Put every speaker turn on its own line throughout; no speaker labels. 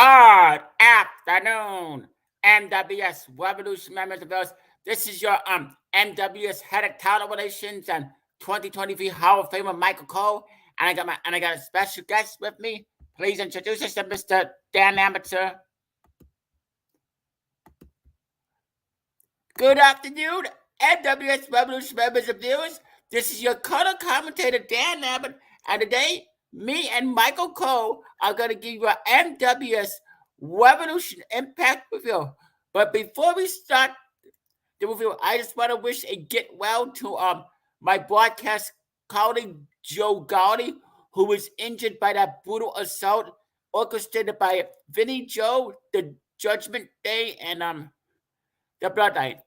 Good afternoon, NWS Revolution members of us. This is your NWS Head of Talent Relations and 2023 Hall of Famer Michael Cole, and I got a special guest with me. Please introduce yourself, Mr. Dan Lambert, sir. Good afternoon, NWS Revolution members of viewers. This is your color commentator, Dan Lambert, and today, me and Michael Cole are going to give you an NWS Revolution Impact review. But before we start the review, I just want to wish a get well to my broadcast colleague, Joe Galli, who was injured by that brutal assault orchestrated by Vinnie, Joe, the Judgement Day, and the Bloodline.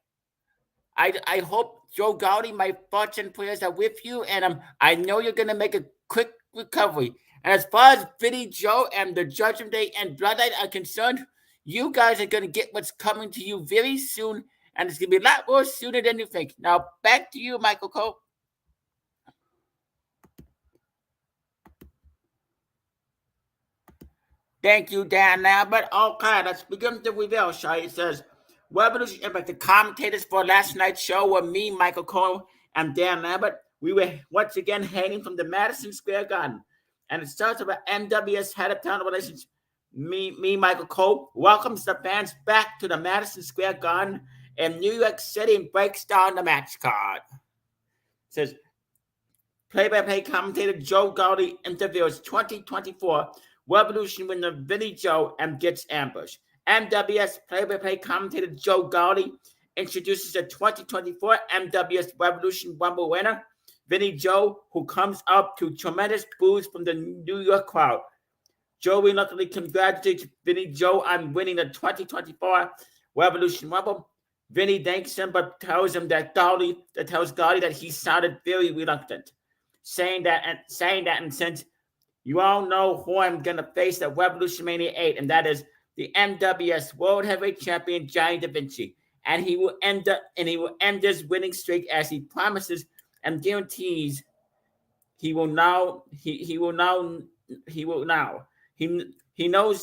I hope, Joe Galli, my thoughts and prayers are with you, and I know you're going to make a quick recovery. And as far as Vinnie, Joe, and the Judgment Day and Bloodline are concerned, you guys are going to get what's coming to you very soon, and it's going to be a lot more sooner than you think. Now, back to you, Michael Cole. Thank you, Dan Lambert. Okay, let's begin the review, shall we? It says, Revolution Impact. The commentators for last night's show were me, Michael Cole, and Dan Lambert. We were once again hanging from the Madison Square Garden. And it starts with NWS Head of Talent Relations, me, Michael Cole, welcomes the fans back to the Madison Square Garden in New York City and breaks down the match card. It says, play-by-play commentator Joe Galli interviews 2024 Revolution winner Vinnie Joe and gets ambushed. NWS play-by-play commentator Joe Galli introduces the 2024 NWS Revolution Rumble winner, Vinnie Joe, who comes up to tremendous boos from the New York crowd. Joe reluctantly congratulates Vinnie Joe on winning the 2024 Revolution Rumble. Vinnie thanks him, but tells Galli that he sounded very reluctant, saying that, and since you all know who I'm gonna face at RevolutionMania VIII, and that is the NWS World Heavyweight Champion Johnny Da Vinci, and he will end his winning streak as he promises and guarantees he knows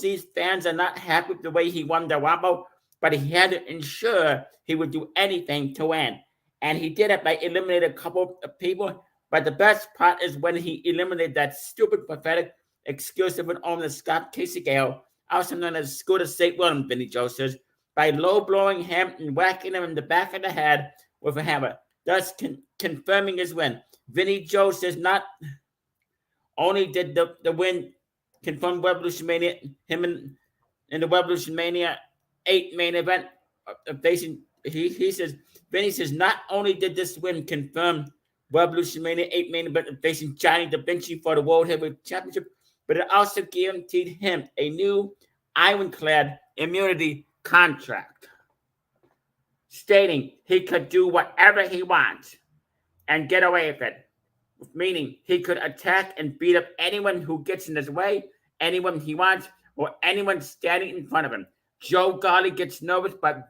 these fans are not happy with the way he won the Rumble, but he had to ensure he would do anything to win. And he did it by eliminating a couple of people. But the best part is when he eliminated that stupid, pathetic, exclusive and owner Scott Casey-Gale, also known as Scooter St. William, Vinnie Joe says, by low-blowing him and whacking him in the back of the head with a hammer, thus confirming his win. Vinnie Joe says not only did the win confirm RevolutionMania, him in the RevolutionMania VIII main event facing, he says, Vinnie says not only did this win confirm RevolutionMania VIII main event facing Johnny Da Vinci for the World Heavyweight Championship, but it also guaranteed him a new ironclad immunity contract, stating he could do whatever he wants and get away with it, meaning he could attack and beat up anyone who gets in his way, anyone he wants, or anyone standing in front of him. Joe Galli gets nervous, but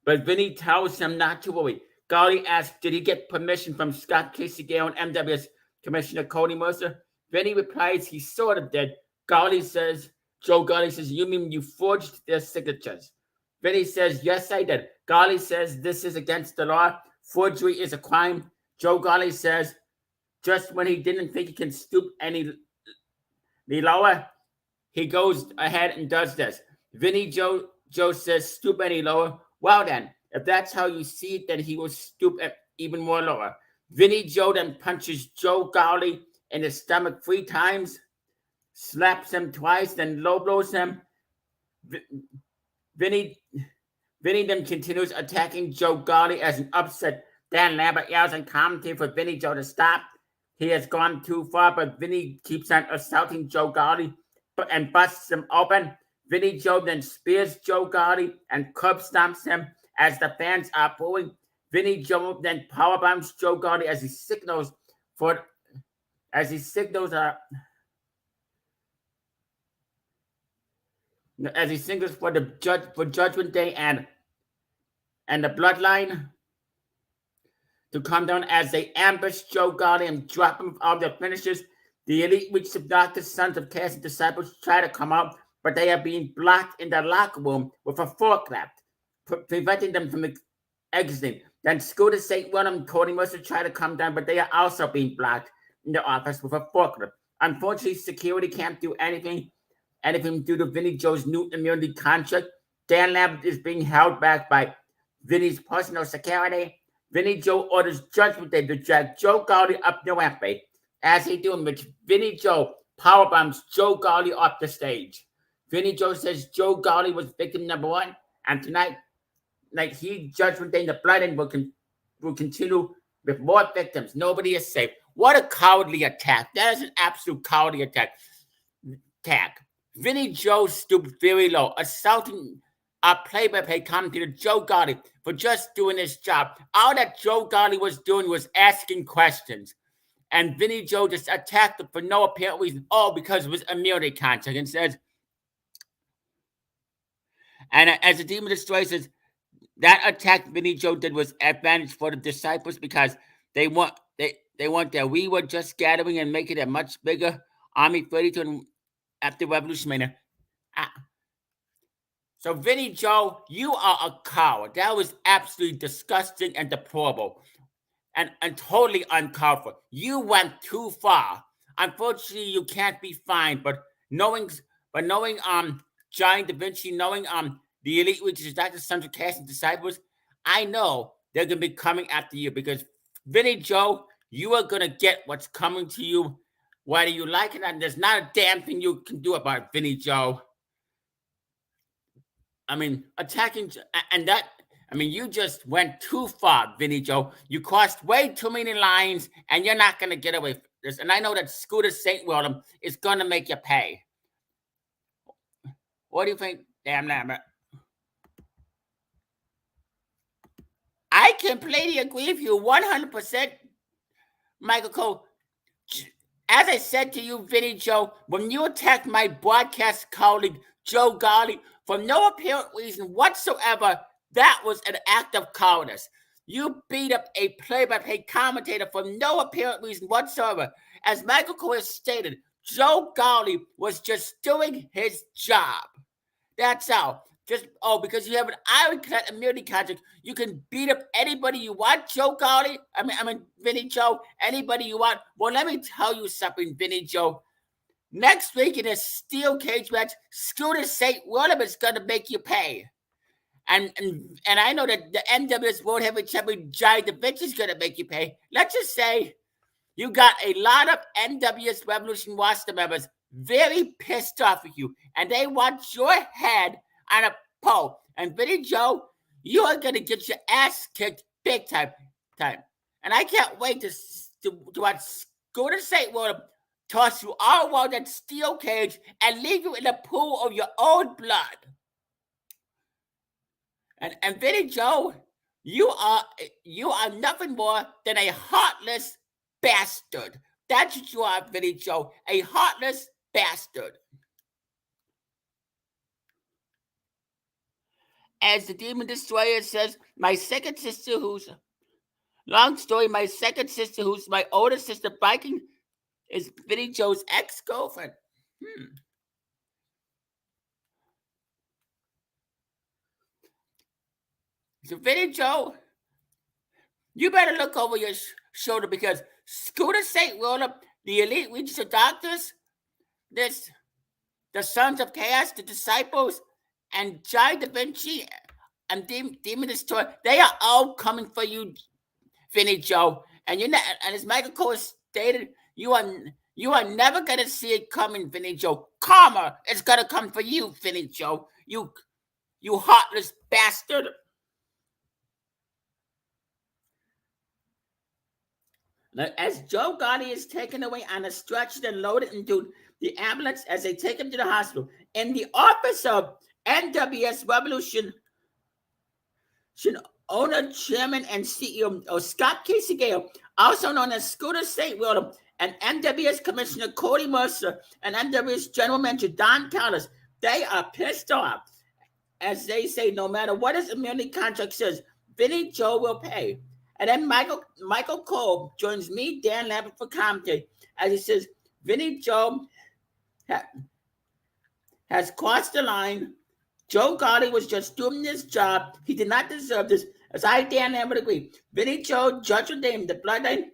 Vinnie tells him not to worry. Galli asks, did he get permission from Scott Casey-Gale and NWS Commissioner Cody Mercer? Vinnie replies, he sort of did. Joe Galli says, you mean you forged their signatures? Vinnie says, yes, I did. Galli says, this is against the law. Forgery is a crime. Joe Galli says, just when he didn't think he can stoop any lower, he goes ahead and does this. Vinnie Joe says, stoop any lower. Well then, if that's how you see it, then he will stoop even more lower. Vinnie Joe then punches Joe Galli in his stomach 3 times, slaps him twice, then low blows him. Vinnie then continues attacking Joe Galli as an upset. Dan Lambert yells and commentates for Vinnie Joe to stop. He has gone too far, but Vinnie keeps on assaulting Joe Galli and busts him open. Vinnie Joe then spears Joe Galli and curb stomps him as the fans are booing. Vinnie Joe then powerbombs Joe Galli as he signals for the Judgment Day and the Bloodline to come down as they ambush Joe Galli and drop him with all their finishes. The elite reach of Dr. Sons of Chaos and disciples try to come out, but they are being blocked in the locker room with a forklift, preventing them from exiting. Then Scooter, St. William, and Cody Mercer try to come down, but they are also being blocked in the office with a forklift. Unfortunately, security can't do anything due to Vinnie Joe's new immunity contract. Dan Lambert is being held back by Vinnie's personal security. Vinnie Joe orders Judgement Day to drag Joe Galli up the rampway. As he doing, which Vinnie Joe powerbombs Joe Galli off the stage. Vinnie Joe says Joe Galli was victim number one, and tonight, Judgement Day, the Bloodline will continue with more victims. Nobody is safe. What a cowardly attack. That is an absolute cowardly attack. Vinnie Joe stooped very low, assaulting our play-by-play commentator Joe Galli for just doing his job. All that Joe Galli was doing was asking questions. And Vinnie Joe just attacked him for no apparent reason. Oh, because it was immunity contract. And says, and as the Demon Destroyer says, that attack Vinnie Joe did was advantage for the disciples because they want that we were just gathering and making a much bigger army ready to after RevolutionMania. So Vinnie Joe, you are a coward. That was absolutely disgusting and deplorable. And totally uncalled for. You went too far. Unfortunately, you can't be fined, but knowing Giant Da Vinci, knowing the elite, which is Dr. Sons of Chaos and disciples, I know they're gonna be coming after you because Vinnie Joe, you are gonna get what's coming to you, whether you like it or not. There's not a damn thing you can do about it, Vinnie Joe. I mean, attacking and that. I mean, you just went too far, Vinnie Joe. You crossed way too many lines, and you're not going to get away from this. And I know that Scooter St. William is going to make you pay. What do you think, damn Lambert? I completely agree with you 100%, Michael Cole. As I said to you, Vinnie Joe, when you attacked my broadcast colleague, Joe Galli, for no apparent reason whatsoever, that was an act of cowardice. You beat up a play-by-play commentator for no apparent reason whatsoever. As Michael Cole stated, Joe Galli was just doing his job. That's all. Because you have an ironclad immunity contract, you can beat up anybody you want, Joe Galli. I mean, Vinnie Joe, anybody you want. Well, let me tell you something, Vinnie Joe. Next week in a steel cage match, Scooter St. William is going to make you pay. And I know that the NWS World Heavyweight Champion Giant Da Vinci is going to make you pay. Let's just say you got a lot of NWS Revolution roster members very pissed off with you, and they want your head on a pole. And Vinnie Joe, you are going to get your ass kicked big time. And I can't wait to watch Scooter St. William toss you all around that steel cage and leave you in a pool of your own blood. And Vinnie Joe, you are nothing more than a heartless bastard. That's what you are, Vinnie Joe, a heartless bastard. As the Demon Destroyer says, my second sister, who's my older sister, Viking, is Vinnie Joe's ex-girlfriend. So Vinnie Joe, you better look over your shoulder because Scooter St. William, the elite regional doctors, the Sons of Chaos, the disciples, and Giant Da Vinci and Demon Destroyer, they are all coming for you, Vinnie Joe. And you're not, and as Michael Cole stated, you are never gonna see it coming, Vinnie Joe. Karma is gonna come for you, Vinnie Joe. You heartless bastard. As Joe Galli is taken away on a stretcher and loaded into the ambulance as they take him to the hospital, in the office of NWS Revolution owner, chairman, and CEO Scott Casey Gale, also known as Scooter St. William, and NWS Commissioner Cody Mercer, and NWS General Manager Don Callis, they are pissed off. As they say, no matter what his immunity contract says, Vinnie Joe will pay. And then Michael Cole joins me, Dan Lambert, for commentary, as he says, Vinnie Joe has crossed the line. Joe Galli was just doing his job. He did not deserve this. As I, Dan Lambert, agree. Vinnie Joe, Judgement, and the Bloodline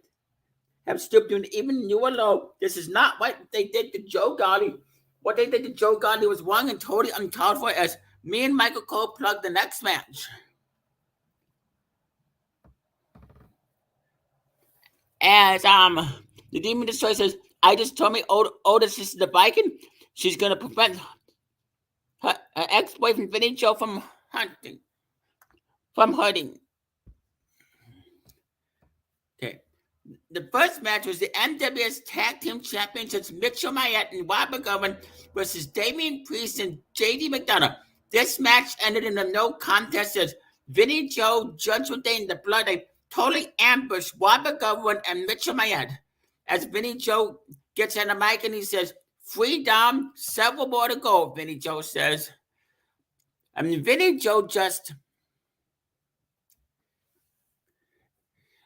have stooped to an even newer low. This is not what they did to Joe Galli. What they did to Joe Galli was wrong and totally uncalled for, as me and Michael Cole plugged the next match. As the Demon Destroyer says, I just told me Otis is the Viking. She's gonna prevent her ex-boyfriend Vinnie Joe from hurting. Okay. The first match was the NWS Tag Team Championships, Mitchell Mayette and Rob McGovern versus Damian Priest and JD McDonough. This match ended in a no contest as Vinnie Joe, Judgement Day, and the Bloodline totally ambushed Rob McGovern and Mitchell Mayette. As Vinnie Joe gets on the mic and he says, 3 down, several more to go, Vinnie Joe says. I mean, Vinnie Joe just...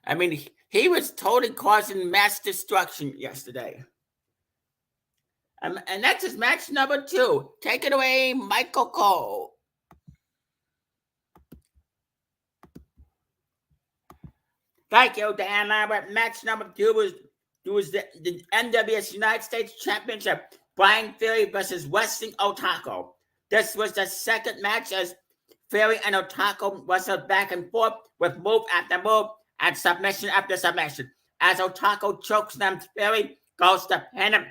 I mean, he was totally causing mass destruction yesterday. And that's his match number 2. Take it away, Michael Cole. Thank you, Dan Lambert. Match number 2 was the NWS United States Championship. Brian Fury versus Wrestling Otaku. This was the second match as Fury and Otaku wrestled back and forth with move after move and submission after submission. As Otaku chokes them, Fury goes to pin him.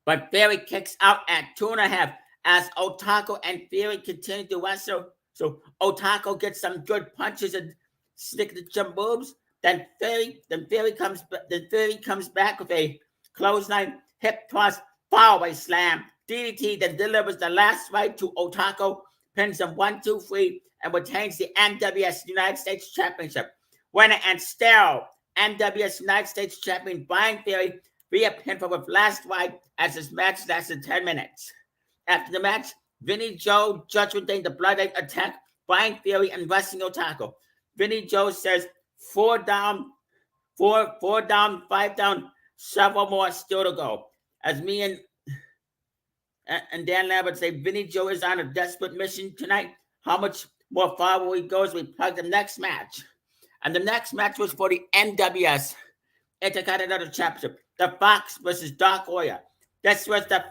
But Fury kicks out at 2.5 as Otaku and Fury continue to wrestle. So Otaku gets some good punches and signature moves. Then Fury comes back with a clothesline, hip toss, fallaway slam, DDT, then delivers the last right to Otaku, pins him 1, 2, 3, and retains the NWS United States Championship. Winner and still NWS United States Champion Brian Fury via pinfall with last right as this match lasted 10 minutes. After the match, Vinnie Joe, Judgement Day, the Bloodline attack Brian Fury and Wrestling Otaku. Vinnie Joe says 4 down, 5 down, several more still to go. As me and Dan Lambert say, Vinnie Joe is on a desperate mission tonight. How much more far will he go as we plug the next match? And the next match was for the NWS Intercontinental Championship. The Fox versus Dark Warrior. This was the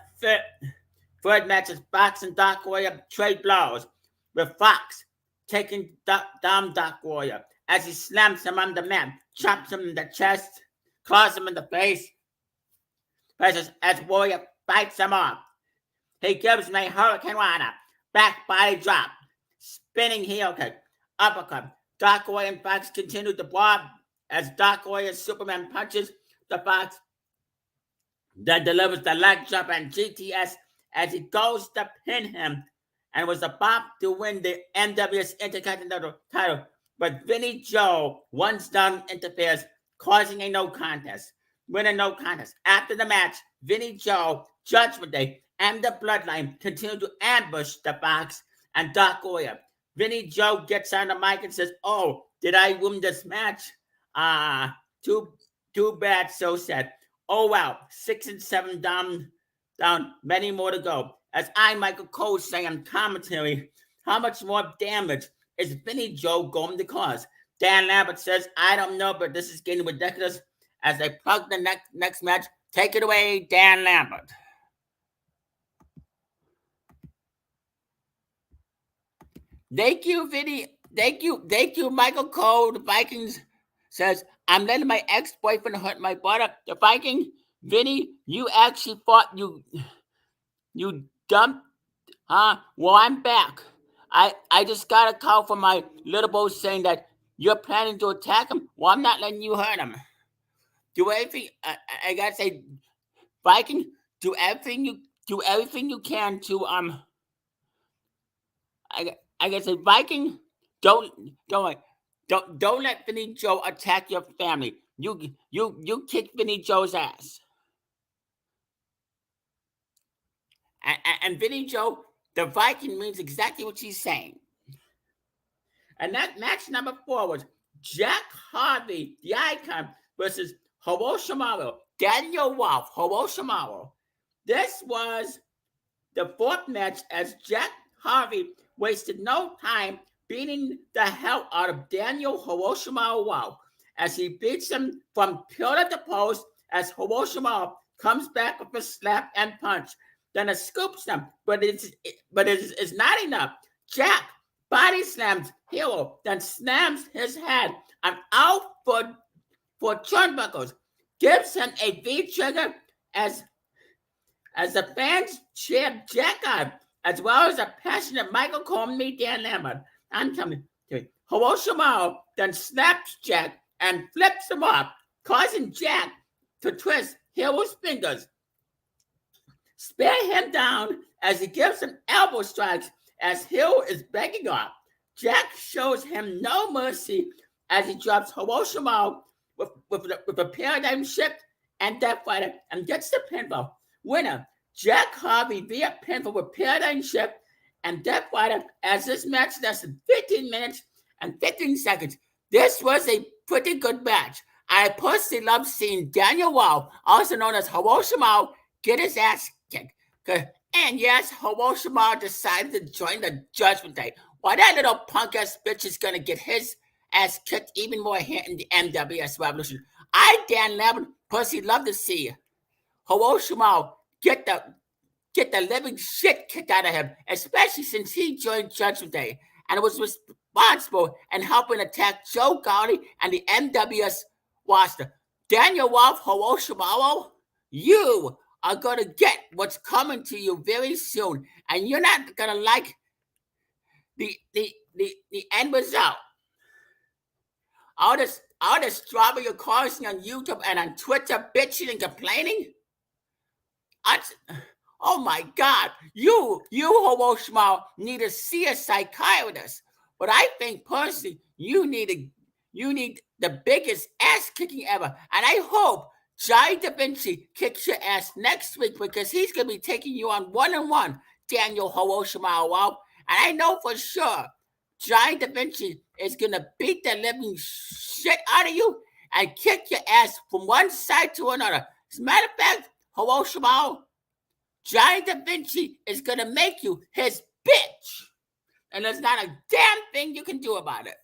third match as Fox and Dark Warrior trade blows, with Fox taking down Dark Warrior as he slams him on the mat, chops him in the chest, claws him in the face. As Warrior bites him off, he gives him a Hurricane Rana, back body drop, spinning heel kick, uppercut. Dark Warrior and Fox continue to blow as Dark Warrior Superman punches the Fox, then delivers the leg jump and GTS as he goes to pin him and was about to win the NWS Intercontinental title. But Vinnie Joe, once done, interferes, causing a no contest. Winning no contest. After the match, Vinnie Joe, Judgement Day, and the Bloodline continue to ambush the Fox and Dark Warrior. Vinnie Joe gets on the mic and says, "Oh, did I win this match? Too bad, so sad. Oh, wow, 6 and 7 down, many more to go." As I, Michael Cole, say on commentary, how much more damage is Vinnie Joe going to cause? Dan Lambert says, "I don't know, but this is getting ridiculous." As they plug the next match, take it away, Dan Lambert. Thank you, Vinnie. Thank you, Michael Cole. The Vikings says, "I'm letting my ex-boyfriend hurt my brother." The Viking, Vinnie, you actually thought you dumped, huh? Well, I'm back. I just got a call from my little boy saying that you're planning to attack him. Well, I'm not letting you hurt him. Do everything. I gotta say, Viking, do everything you can to I gotta say, Viking, don't let Vinnie Joe attack your family. You kick Vinnie Joe's ass. And Vinnie Joe, the Viking, means exactly what she's saying. And that match number 4 was Jack Harvey, the Icon, versus RevolutionMania Daniel Wolf, Hiroshima. This was the fourth match as Jack Harvey wasted no time beating the hell out of Daniel Hiroshima Wolf as he beats him from pillar to post as Hiroshima comes back with a slap and punch. Then it scoops him, but it's not enough. Jack body slams Hero, then slams his head and out for turnbuckles. Gives him a V-trigger as the fans cheer Jack on, as well as a passionate Michael Cole meet Dan Lambert. I'm telling you, Hiroshima then snaps Jack and flips him off, causing Jack to twist Hero's fingers. Spare him down as he gives him elbow strikes as Hero is begging off. Jack shows him no mercy as he drops Hiroshima with a paradigm shift and Death Fighter and gets the pinfall. Winner, Jack Harvey via pinfall with paradigm shift and Death Fighter as this match lasted 15 minutes and 15 seconds. This was a pretty good match. I personally love seeing Daniel Wolf, also known as Hiroshima, get his ass kicked. And yes, Hiroshima decided to join the Judgement Day. Why that little punk-ass bitch is going to get his ass kicked even more here in the NWS Revolution. I, Dan Lambert, personally love to see Hiroshima get the living shit kicked out of him, especially since he joined Judgement Day and was responsible in helping attack Joe Galli and the NWS roster. Daniel Wolf, Hiroshima, you are going to get what's coming to you very soon, and you're not going to like the end result. All this drama you're causing on YouTube and on Twitter, bitching and complaining. Oh my God, you Hiroshima need to see a psychiatrist. But I think personally, you need the biggest ass kicking ever, and I hope Johnny Da Vinci kicks your ass next week because he's gonna be taking you on one-on-one, Daniel Hiroshima. And I know for sure Johnny Da Vinci is gonna beat the living shit out of you and kick your ass from one side to another. As a matter of fact, Hiroshima, Johnny Da Vinci is gonna make you his bitch, and there's not a damn thing you can do about it.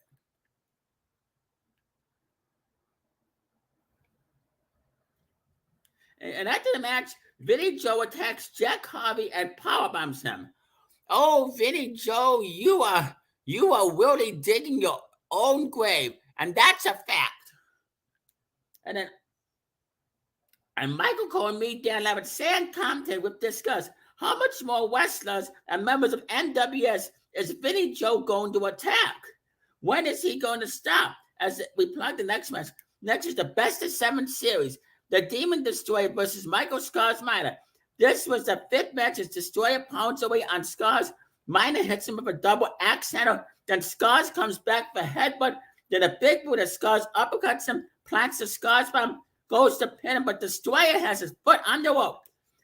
And after the match, Vinnie Joe attacks Jack Harvey and powerbombs him. Oh, Vinnie Joe, you are really digging your own grave, and that's a fact. And Michael Cole and me, Dan Lambert, and Commentator will discuss how much more wrestlers and members of NWS is Vinnie Joe going to attack? When is he going to stop? As we plug the next match. Next is the best of 7 series. The Demon Destroyer versus Michael Scars Minor. This was the 5th match as Destroyer pounds away on Scars. Minor hits him with a double axe handle. Then Scars comes back for headbutt. Then a big boot as Scars uppercuts him, plants the Scars bomb, goes to pin him, but Destroyer has his foot on the rope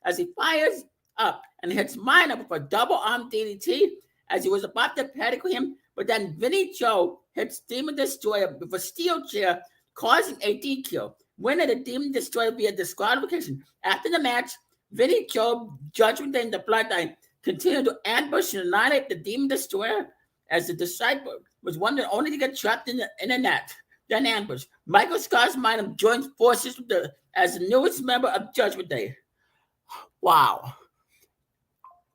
as he fires up and hits Minor with a double arm DDT as he was about to pedigree him. But then Vinnie Joe hits Demon Destroyer with a steel chair, causing a DQ. Winner the Demon Destroyer via disqualification. After the match, Vinnie Joe, Judgement and the Bloodline continued to ambush and annihilate the Demon Destroyer as the disciple was wanted only to get trapped in the net. Then ambush. Michael Scars Minor joins forces as the newest member of Judgement Day. Wow.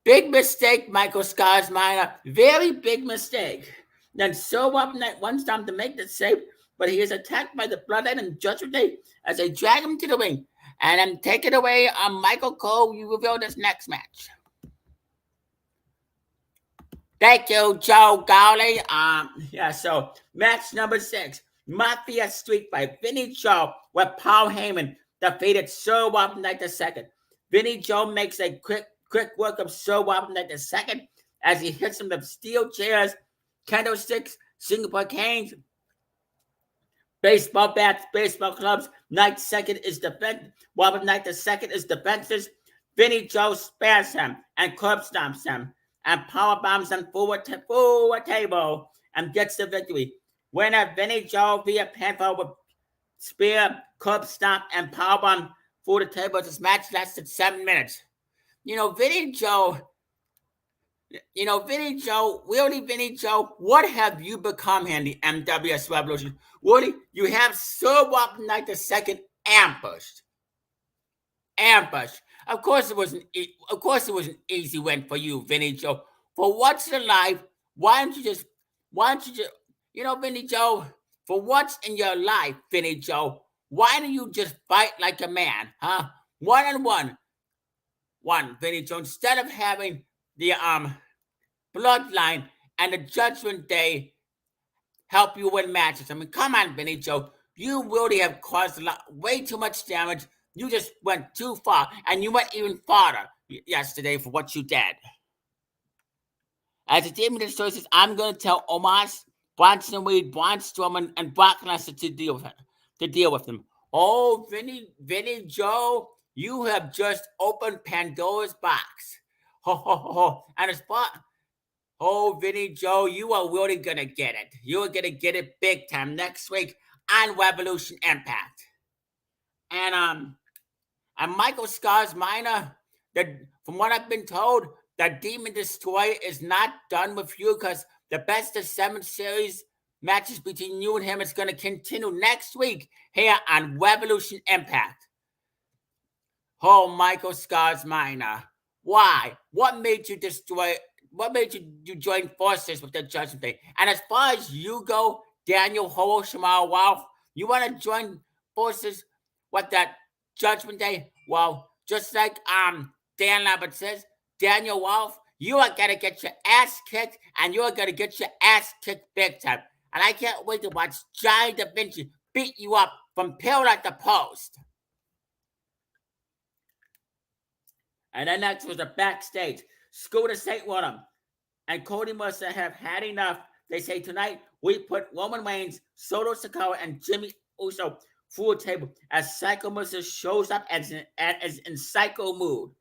Big mistake, Michael Scars Minor. Very big mistake. Then Silver Up Night wants time to make the save, but he is attacked by the Bloodline and Judgement Day as they drag him to the ring. And then take it away on Michael Cole. You reveal this next match. Thank you, Joe Galli. So match number 6. Mafia Street Fight. Vinnie Joe with Paul Heyman defeated Sir Walter Knight II. Vinnie Joe makes a quick work of Sir Walter Knight II as he hits him with steel chairs, candlesticks, Singapore canes, baseball bats, baseball clubs. Knight II is defensive. Walter Knight II is defensive. Vinnie Joe spares him and curb stomps him and power bombs him forward table and gets the victory. Winner Vinnie Joe via pinfall with spear, curb stomp, and powerbomb for the table. This match lasted 7 minutes. Vinnie Joe, Vinnie Joe, what have you become here in the NWS Revolution? Woody, you have so often like the second ambushed. Of course it was an easy win for you, Vinnie Joe. For once in life, why don't you just Vinnie Joe, for once in your life, Vinnie Joe, why don't you just fight like a man, huh? One, Vinnie Joe, instead of having the Bloodline and the Judgement Day help you win matches. I mean, come on, Vinnie Joe. You really have caused way too much damage. You just went too far, and you went even farther yesterday for what you did. As a Demon Destroyer says, I'm going to tell Omos, Bronson Reed, Braun Strowman, and Brock Lesnar to deal with them. Oh, Vinnie Joe, you have just opened Pandora's box. Ho, ho, ho, ho. And it's oh, Vinnie Joe, you are really going to get it. You are going to get it big time next week on Revolution Impact. And Michael Scars Minor, from what I've been told, the Demon Destroyer is not done with you because the best of 7 series matches between you and him is going to continue next week here on Revolution Impact. Oh, Michael Scars Minor, why? What made you join forces with the Judgment Day? And as far as you go, Daniel Hiroshima Wolf, you want to join forces with that Judgment Day? Well, just like Dan Lambert says, Daniel Wolf, you are going to get your ass kicked, and you are going to get your ass kicked big time. And I can't wait to watch Johnny Da Vinci beat you up from pillar to post. And then next was the backstage. Scooter St. William and Cody must have had enough. They say tonight we put Roman Reigns, Solo Sikoa, and Jimmy Uso through a table as Psycho Musa shows up as in psycho mood.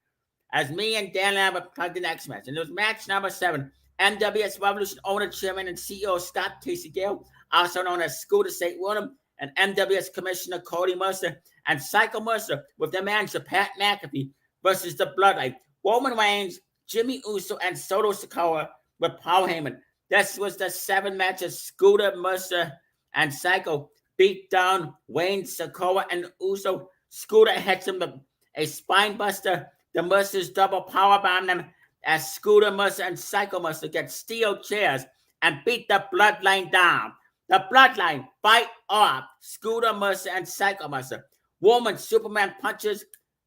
As me and Dan Lambert played the next match. And it was match number 7. NWS Revolution owner, chairman, and CEO Scott Casey Gale, also known as Scooter St. William, and NWS Commissioner Cody Mercer, and Psycho Mercer with their manager Pat McAfee versus the Bloodline. Roman Reigns, Jimmy Uso, and Solo Sikoa with Paul Heyman. This was the 7 matches. Scooter, Mercer, and Psycho beat down Wayne, Sikoa, and Uso. Scooter hits him with a spine buster. The Mercers double powerbomb them as Scooter, Mercer, and Psycho Mercer get steel chairs and beat the Bloodline down. The Bloodline fight off Scooter, Mercer, and Psycho Mercer. Woman Superman punches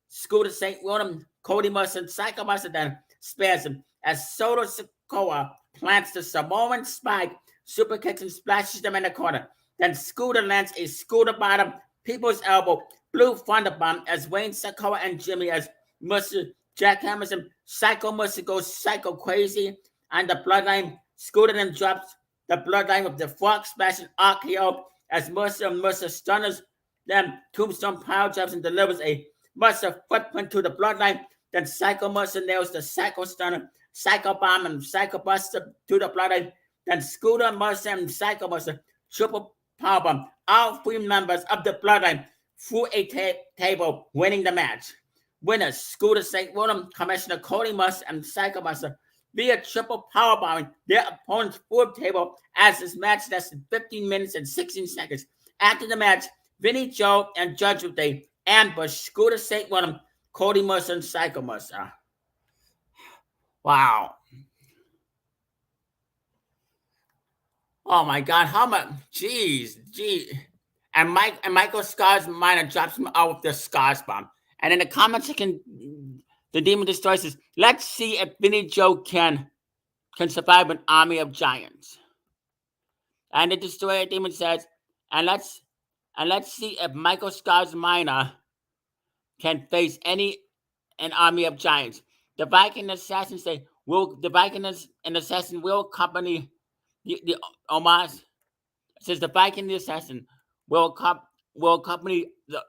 Scooter St. William, Cody Mercer, and Psycho Mercer then spares him as Solo Sikoa plants the Samoan spike, super kicks and splashes them in the corner. Then Scooter lands a Scooter bottom, People's Elbow, Blue Thunder Bomb as Wayne, Sikoa, and Jimmy as Mercer jackhammers him. Psycho Mercer goes psycho crazy, and the Bloodline Scooter then drops the Bloodline with the frog splash and RKO as Mercer stunners them. Tombstone power drops and delivers a Mercer footprint to the Bloodline. Then Psycho Mercer nails the Psycho Stunner, Psycho Bomb, and Psycho Buster to the Bloodline. Then Scooter, Mercer, and Psycho Mercer triple powerbomb all 3 members of the Bloodline through a table, winning the match. Winners, Scooter St. William, Commissioner Cody Mercer, and Psycho Mercer via triple powerbombing their opponent's through a table as this match lasted 15 minutes and 16 seconds. After the match, Vinnie Joe and Judgement Day ambushed Scooter St. William, Cody Mercer, and Psycho Mercer. Wow. Oh my God, how much? Jeez. And Michael Scars Minor drops him out with the Scars Bomb. And in the comments, the Demon Destroyer says, let's see if Vinnie Joe can survive an army of giants. And the Destroyer Demon says, and let's see if Michael Scars Minor can face an army of giants. The Viking Assassin say, the Viking and Assassin will accompany the Omos. Says the Viking Assassin will accompany the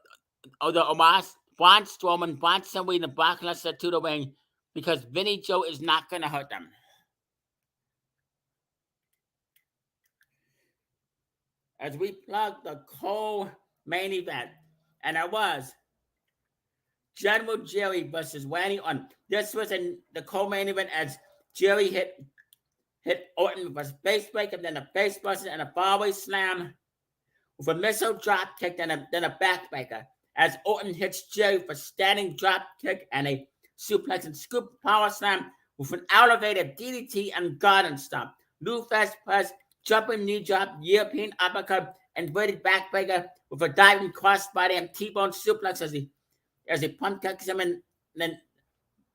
Omos, Braun Strowman, Bronson Reed, and Brock Lesnar to the ring because Vinnie Joe is not going to hurt them. As we plug the co-main event, and it was General Jerry versus Randy Orton. This was in the co-main event as Jerry hit Orton with a face break and then a face buster and a fallaway slam with a missile drop kick, then a backbreaker. As Orton hits Jerry for standing drop kick and a suplex and scoop power slam with an elevated DDT and garden stomp. Lou fast press, jumping knee drop, European uppercut, inverted backbreaker with a diving crossbody and T-bone suplex as he punt kicks him and then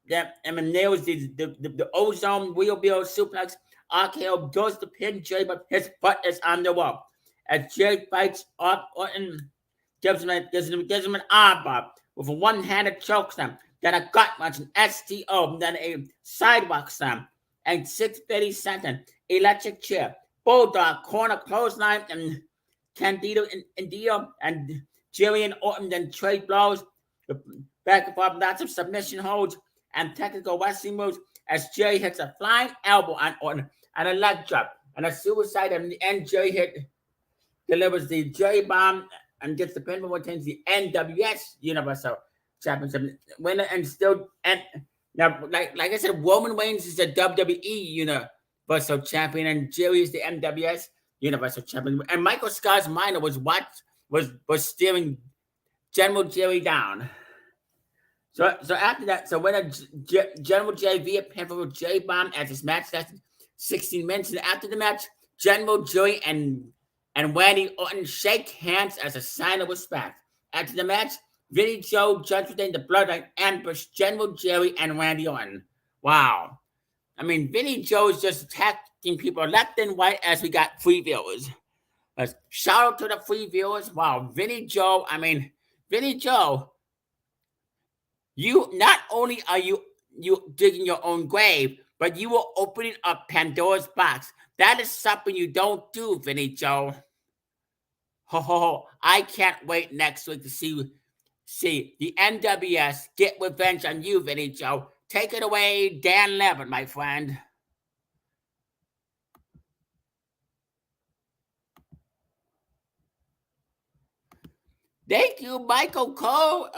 nails the ozone wheelbarrow suplex. RKO goes to pin Jerry, but his butt is on the wall. As Jerry fights off Orton, gives him an arm bar with a one-handed choke slam, then a gut punch, an STO, then a sidewalk slam, and 650 center electric chair, bulldog corner clothesline, and Candido and Jerry and Orton then trade blows, back and forth, lots of submission holds and technical wrestling moves as Jerry hits a flying elbow on Orton and a leg drop and a suicide, and in the end Jerry delivers the Jerry bomb and gets the pinfall, retains the NWS Universal Championship winner, and still, and now like I said, Roman Reigns is the WWE Universal Champion and Jerry is the NWS Universal Champion, and Michael Scott's minor was steering General Jerry down. So after that, winner General Jerry via pinfall with Jerry bomb as his match lasted 16 minutes, and after the match, General Jerry and Randy Orton shake hands as a sign of respect. After the match, Vinnie, Joe, Judgement, and the Bloodline ambush General Jerry and Randy Orton. Wow. I mean, Vinnie Joe is just attacking people left and right as we got free viewers. But shout out to the free viewers. Wow, Vinnie Joe, you not only are you digging your own grave, but you are opening up Pandora's box. That is something you don't do, Vinnie Joe. Ho ho ho! I can't wait next week to see the NWS get revenge on you, Vinnie Joe. Take it away, Dan Lambert, my friend. Thank you, Michael Cole.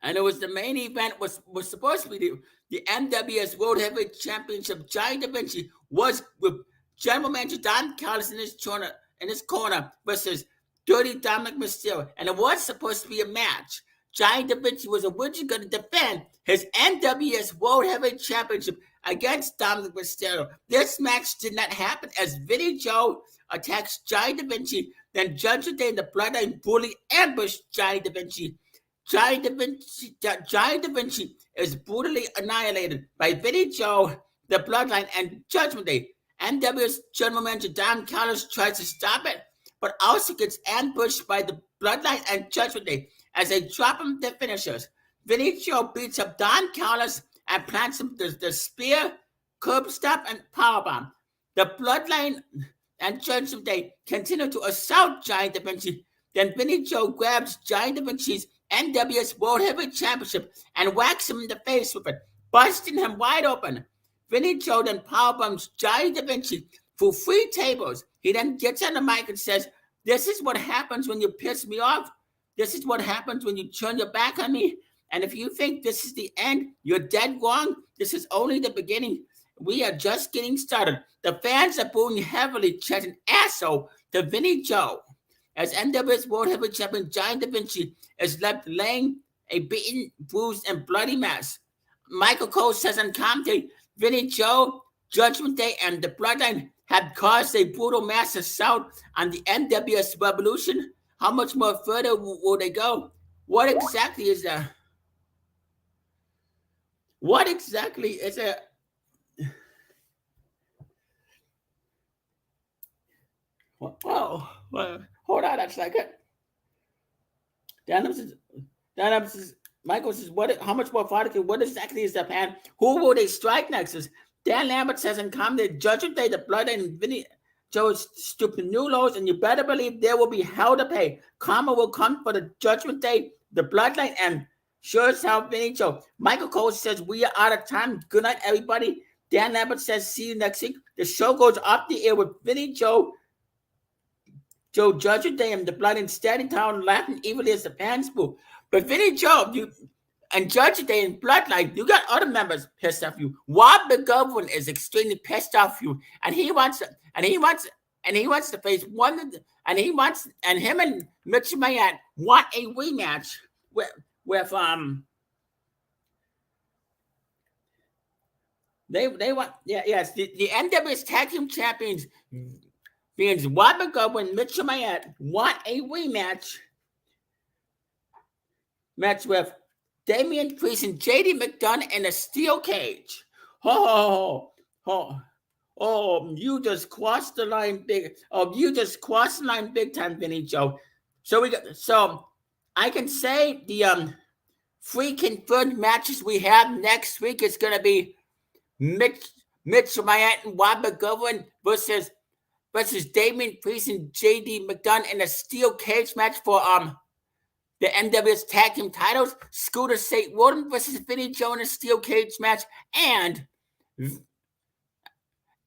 And it was the main event was supposed to be the NWS World Heavyweight Championship. Giant Vinci was with General Manager Don Callis in his corner versus Dirty Dominic Mysterio, and it was supposed to be a match. Giant Vinci was originally going to defend his NWS World Heavyweight Championship against Dominic Mysterio. This match did not happen as Vinnie Joe attacks Giant Vinci, then Judgement Day and the Bloodline brutally ambushed Giant Vinci. Giant Vinci is brutally annihilated by Vinnie Joe, the Bloodline, and Judgement Day. NWS General Manager Don Callis tries to stop it, but also gets ambushed by the Bloodline and Judgement Day as they drop him the finishers. Vinnie Joe beats up Don Callis and plants him the spear, curb stop, and powerbomb. The Bloodline and Judgement Day continue to assault Giant Vinci. Then Vinnie Joe grabs Giant Vinci's NWS World Heavyweight Championship and whacks him in the face with it, busting him wide open. Vinnie Joe then powerbombs Giant Vinci through 3 tables. He then gets on the mic and says, "This is what happens when you piss me off. This is what happens when you turn your back on me. And if you think this is the end, you're dead wrong. This is only the beginning. We are just getting started." The fans are booing heavily, chanting "asshole" to Vinnie Joe. As NWS World Heavyweight Champion Giant Vinci is left laying a beaten, bruised, and bloody mess. Michael Cole says on commentary, Vinnie Joe, Judgement Day, and the Bloodline had caused a brutal mass assault on the NWS Revolution. How much more further will they go? What exactly is that? What exactly is it? Oh, well, hold on a second. Michael says, how much more farther? What exactly is the plan? Who will they strike next? Dan Lambert says in comment, Judgement Day, the Bloodline, and Vinnie Joe's stupid new lows, and you better believe there will be hell to pay. Karma will come for the Judgement Day, the Bloodline, and sure as hell, Vinnie Joe. Michael Cole says, we are out of time. Good night, everybody. Dan Lambert says, see you next week. The show goes off the air with Vinnie Joe, Judgement Day, and the Bloodline standing down, laughing evilly as the fans boo. But Vinnie Joe, and Judgement and Bloodline, you got other members pissed off you. Rob McGovern is extremely pissed off you, and he wants to face one, and him and Mitch Mayan want a rematch with they want the NWS Tag Team Champions means Rob McGovern and Mitch Mayan want a rematch match with Damian Priest and JD McDonough in a steel cage. You just crossed the line big. You just crossed the line big time, Vinnie Joe. So I can say the 3 confirmed matches we have next week is gonna be Mitch Mayan and Rob McGovern versus Damian Priest and JD McDonough in a steel cage match for the NWS Tag Team titles. Scooter St. Roden versus Vinnie Joe in a steel cage match, and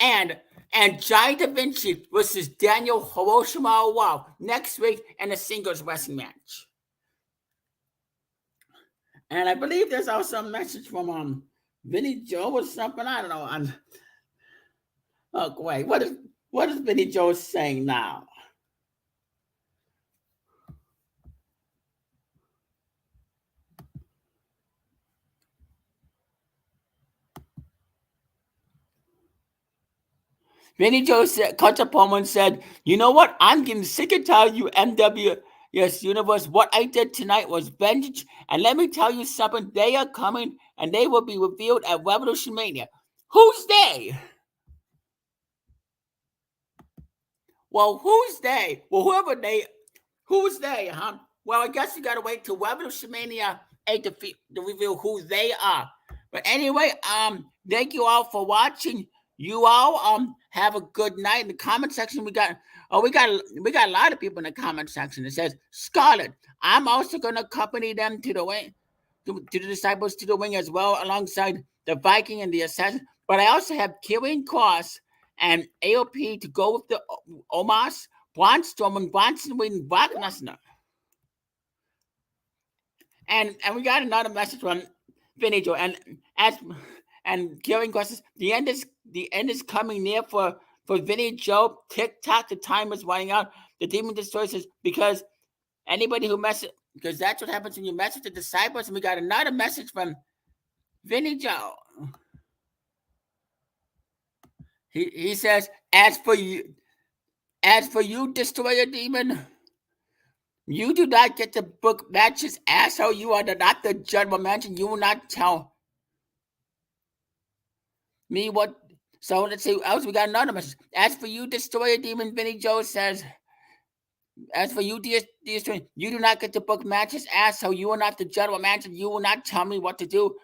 Giant Da Vinci versus Daniel Hiroshima Wow next week in a singles wrestling match. And I believe there's also a message from Vinnie Joe or something. I don't know. Oh wait, what is Vinnie Joe saying now? Vinnie Joe cut a promo and said, "You know what? I'm getting sick of telling you, NWS Universe, what I did tonight was vengeance. And let me tell you something. They are coming, and they will be revealed at RevolutionMania. Who's they? Well, who's they? Well, who's they, huh? Well, I guess you got to wait till RevolutionMania 8 to reveal who they are. But anyway, thank you all for watching. You all have a good night. In the comment section, we got a lot of people in the comment section. It says, Scarlett, I'm also going to accompany them to the wing, to the disciples to the wing as well, alongside the Viking and the Assassin. But I also have Killian Cross and AOP to go with the Omos, Braun Strowman, Bronson Reed, and Brock Lesnar. And we got another message from Vinnie Joe, and Killian Cross says, the end is coming near for Vinnie Joe. TikTok, the time is running out. The Demon Destroyer says, because that's what happens when you mess with the disciples. And we got another message from Vinnie Joe. He says, as for you, Destroyer Demon, you do not get to book matches, asshole. You are not the general manager. You will not tell me what. So let's see. Else we got another message. As for you, Destroyer Demon, Vinnie Joe says, as for you, Destroyer, you do not get to book matches, asshole. You are not the general manager. You will not tell me what to do.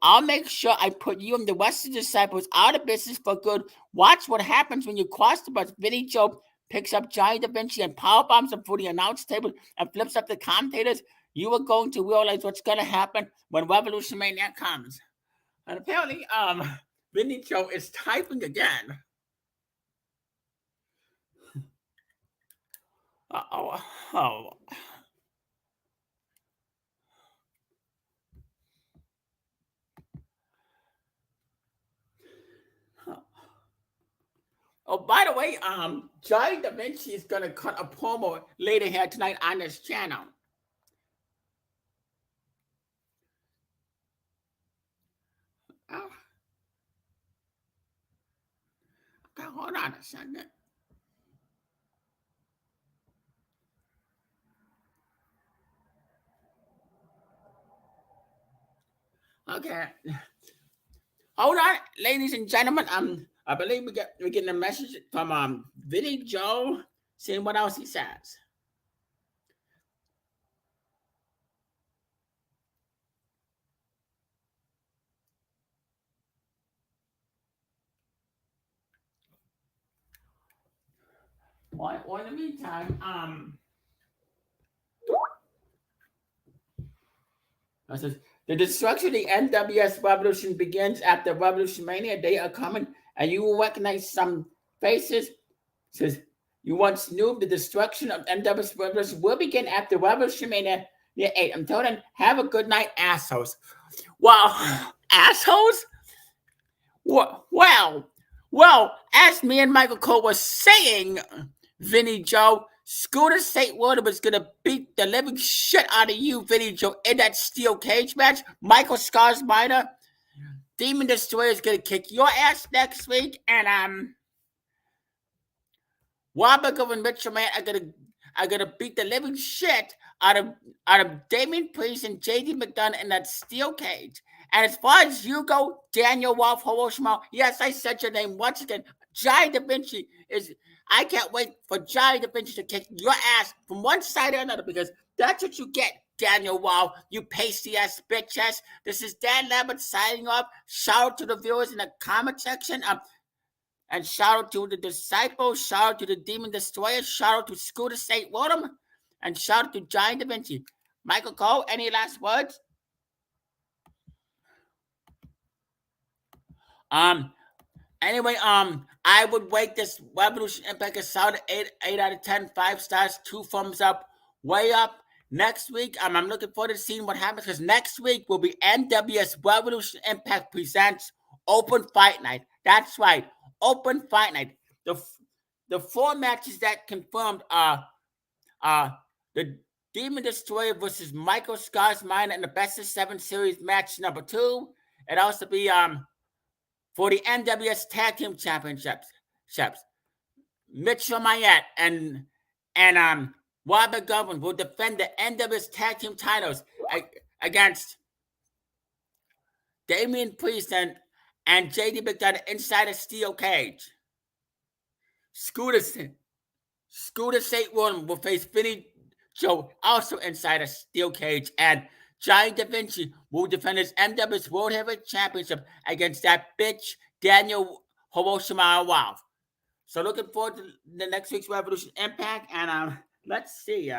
I'll make sure I put you and the rest of the disciples out of business for good. Watch what happens when you cross the bus. Vinnie Joe picks up Giant Da Vinci and power bombs him for the announce table and flips up the commentators. You are going to realize what's going to happen when RevolutionMania comes. And apparently, Vinnie Joe is typing again. Oh. Oh, by the way, Giant Da Vinci is going to cut a promo later here tonight on this channel. Oh. Okay, hold on a second. Okay. Hold on, ladies and gentlemen. I believe we're getting a message from Vinnie Joe, seeing what else he says. Well, in the meantime, it says, the destruction of the NWS Revolution begins after RevolutionMania. They are coming, and you will recognize some faces. It says, you once knew the destruction of NWS Revolution will begin after RevolutionMania. Yeah, 8. Until then, have a good night, assholes. Well, assholes? Well, as me and Michael Cole was saying, Vinnie Joe, Scooter St. Wilder was going to beat the living shit out of you, Vinnie Joe, in that steel cage match. Michael Scars Minor, Demon Destroyer is going to kick your ass next week, and Wabago and Mitchell Man are gonna beat the living shit out of Damian Priest and JD McDonough in that steel cage. And as far as you go, Daniel Wolf, Hiroshima, yes, I said your name once again. Jai Da Vinci is. I can't wait for Jai Da Vinci to kick your ass from one side or another, because that's what you get, Daniel Wow, you pasty ass bitch ass. This is Dan Lambert signing off. Shout out to the viewers in the comment section. And shout out to the Disciples, shout out to the Demon Destroyer, shout out to Scooter St. William, and shout out to Giant Da Vinci. Michael Cole, any last words? Anyway, I would rate this Revolution Impact a solid 8 out of 10, 5 stars, 2 thumbs up, way up. Next week, I'm looking forward to seeing what happens, because next week will be NWS Revolution Impact presents Open Fight Night. That's right, Open Fight Night. The 4 matches that confirmed are the Demon Destroyer versus Michael Scars Minor in the Best of 7 Series match number 2. It also be for the NWS Tag Team Championships. Mitchell Mayette and Robert Goodwin will defend the NWS Tag Team titles against Damian Priest and JD McDonough inside a steel cage. Scooter St. William will face Vinnie Joe also inside a steel cage, and Giant Da Vinci will defend his NWS World Heavyweight Championship against that bitch Daniel Hiroshima Wolf. So looking forward to the next week's Revolution Impact, and let's see.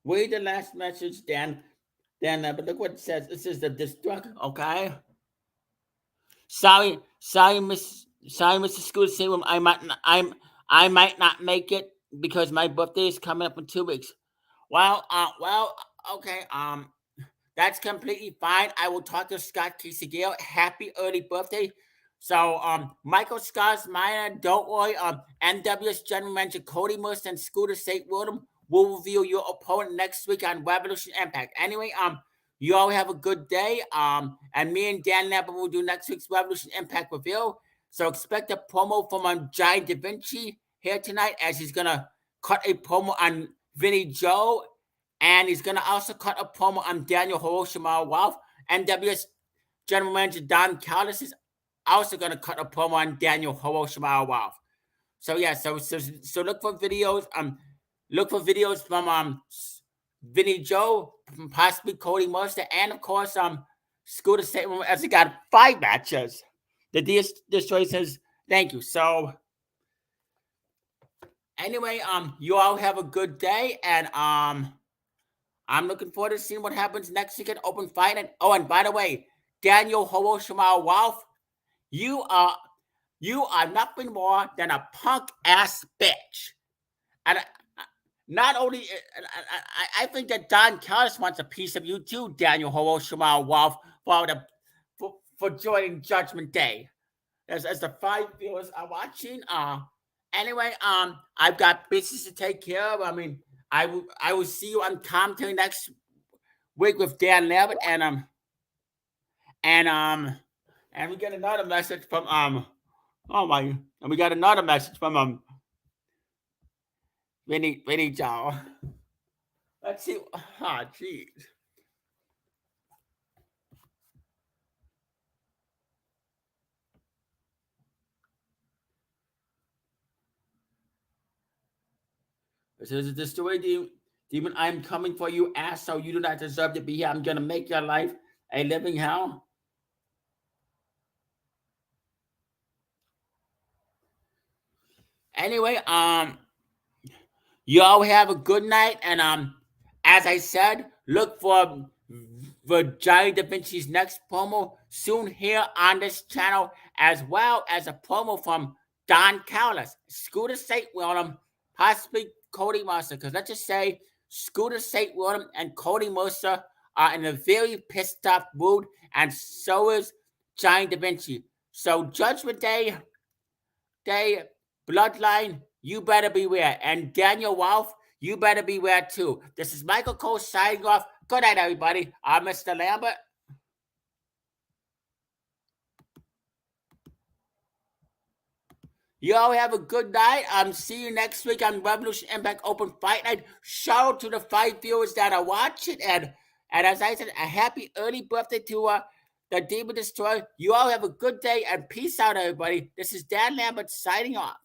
Read the last message, Dan. But look what it says. This is the destruct. Okay. Sorry, Mr. Scooter St. William. I might not make it because my birthday is coming up in 2 weeks. Well, okay. That's completely fine. I will talk to Scott Casey-Gale. Happy early birthday. So, Michael Scars Minor, don't worry. NWS General Manager Cody Mercer and Scooter St. William will reveal your opponent next week on Revolution Impact. Anyway, you all have a good day. And me and Dan Lambert will do next week's Revolution Impact reveal. So expect a promo from Giant Da Vinci here tonight, as he's gonna cut a promo on Vinnie Joe, and he's gonna also cut a promo on Daniel Hiroshima Wolf. NWS General Manager Don Callis is also gonna cut a promo on Daniel Hiroshima Wolf. So yeah, so look for videos. Look for videos from Vinnie Joe, possibly Cody Mercer, and of course Scooter St. William, as he got 5 matches. The Destroyer says thank you. So anyway, you all have a good day, and I'm looking forward to seeing what happens next week at Open Fight. And by the way, Daniel Hiroshima Wolf, you are nothing more than a punk ass bitch. And not only, I think that Don Callis wants a piece of you too, Daniel Hiroshima Wolf, for joining Judgment Day. As the 5 viewers are watching. Anyway, I've got business to take care of. I mean, I will see you on Commentator next week with Dan Lambert, and we get another message from and we got another message from Vinnie Joe. Let's see. Oh, jeez. It says, "Destroy demon, I am coming for you, asshole. You do not deserve to be here. I'm gonna make your life a living hell." Anyway, you all have a good night, and as I said, look for Giant Da Vinci's next promo soon here on this channel, as well as a promo from Don Callis, Scooter St. William, possibly Cody Mercer, because let's just say Scooter St. William and Cody Mercer are in a very pissed off mood, and so is Giant Da Vinci. So Judgment Day, Bloodline, you better beware. And Daniel Wolf, you better beware too. This is Michael Cole signing off. Good night, everybody. I'm Mr. Lambert. You all have a good night. See you next week on Revolution Impact Open Fight Night. Shout out to the fight viewers that are watching. And as I said, a happy early birthday to the Demon Destroyer. You all have a good day and peace out, everybody. This is Dan Lambert signing off.